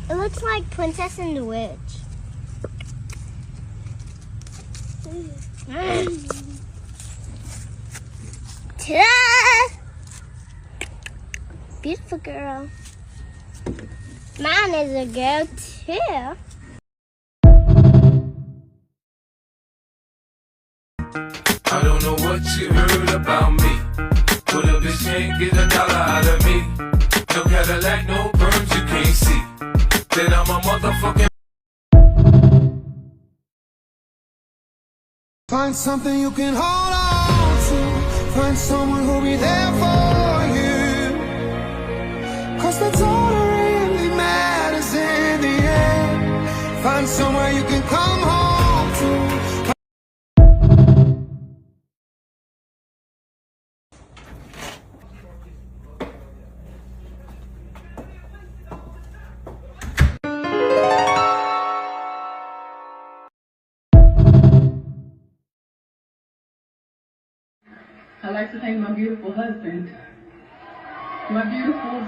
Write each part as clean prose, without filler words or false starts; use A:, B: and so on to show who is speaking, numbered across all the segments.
A: It looks like Princess and the Witch. Ta-da! Beautiful girl. Mine is a girl too.
B: I don't know what you heard about me, but a bitch can't get $1 out of me. No Cadillac, no perms, you can't see that I'm a motherfucking.
C: Find something you can hold on to. Find someone who'll be there for you. 'Cause that's all that really matters in the end. Find somewhere you can come home to.
D: I like to thank my beautiful husband, my beautiful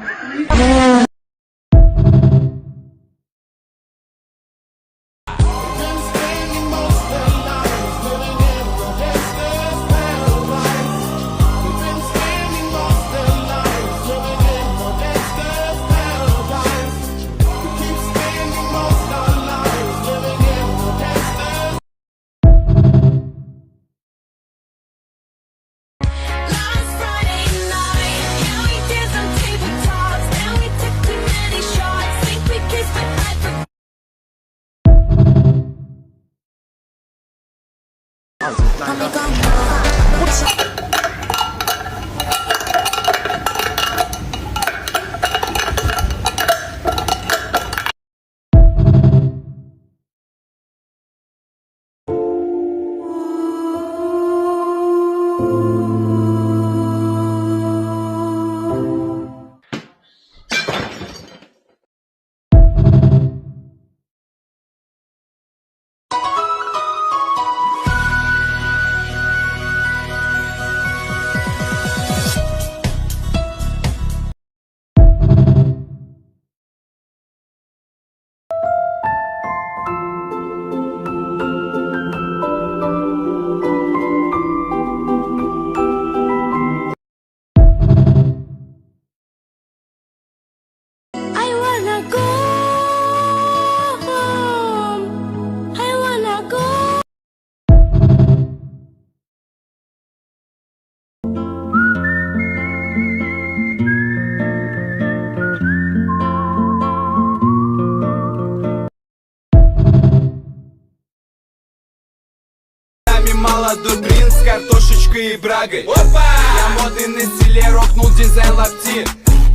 E: Молодой принц с картошечкой и брагой. Опа! Я модный на стиле, рокнул дизайн лапти.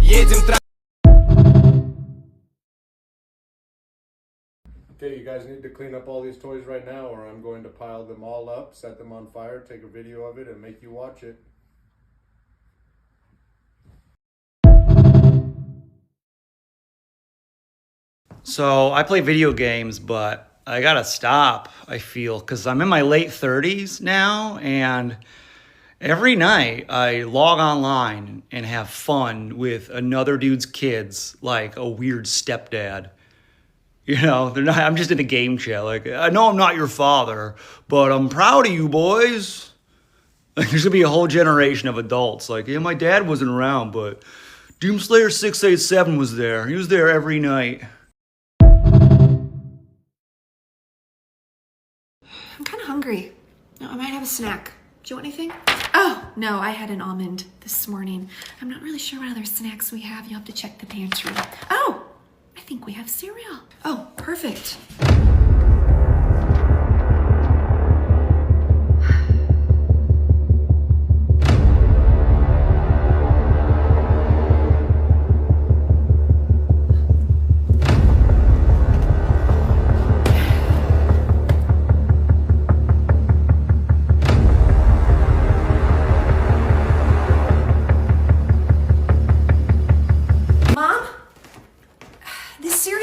E: Едем
F: Okay, you guys need to clean up all these toys right now, or I'm going to pile them all up, set them on fire, take a video of it, and make you watch it.
G: So I play video games, but I gotta stop, I feel, because I'm in my late 30s now, and every night I log online and have fun with another dude's kids, like a weird stepdad. You know, they're not, I'm just in a game chat, like, I know I'm not your father, but I'm proud of you boys. Like, there's gonna be a whole generation of adults, like, yeah, my dad wasn't around, but Doomslayer 687 was there. He was there every night.
H: I'm kind of hungry. I might have a snack. Do you want anything? Oh, no, I had an almond this morning. I'm not really sure what other snacks we have. You'll have to check the pantry. Oh, I think we have cereal. Oh, perfect.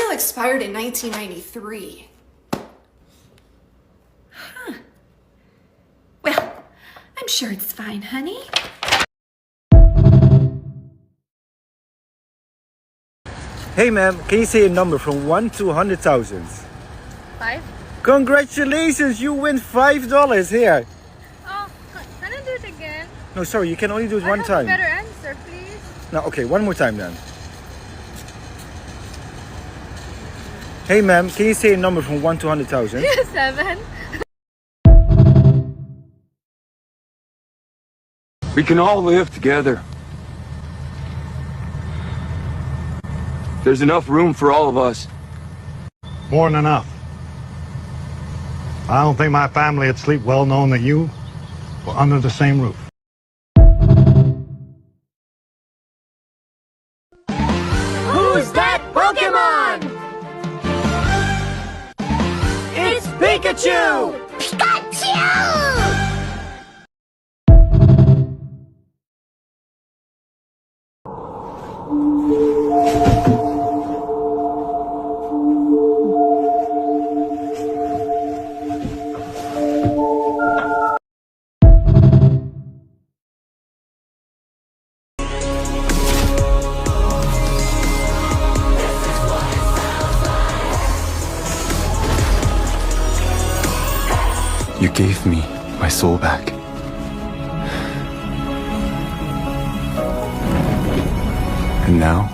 H: Expired in 1993. Huh. Well, I'm sure it's fine, honey.
I: Hey ma'am, can you say a number from 1 to 100,000?
J: 5.
I: Congratulations, you win $5 here.
J: Oh, can I do it again?
I: No, sorry, you can only do it one
J: I have
I: time.
J: a better answer, please.
I: No, okay, one more time then. Hey ma'am, can you say a number from 1 to 100,000?
J: 7.
K: We can all live together. There's enough room for all of us.
L: More than enough. I don't think my family would sleep well knowing that you were under the same roof.
C: Who's that Pokemon? It's Pikachu! Pikachu!
K: You gave me my soul back. And now,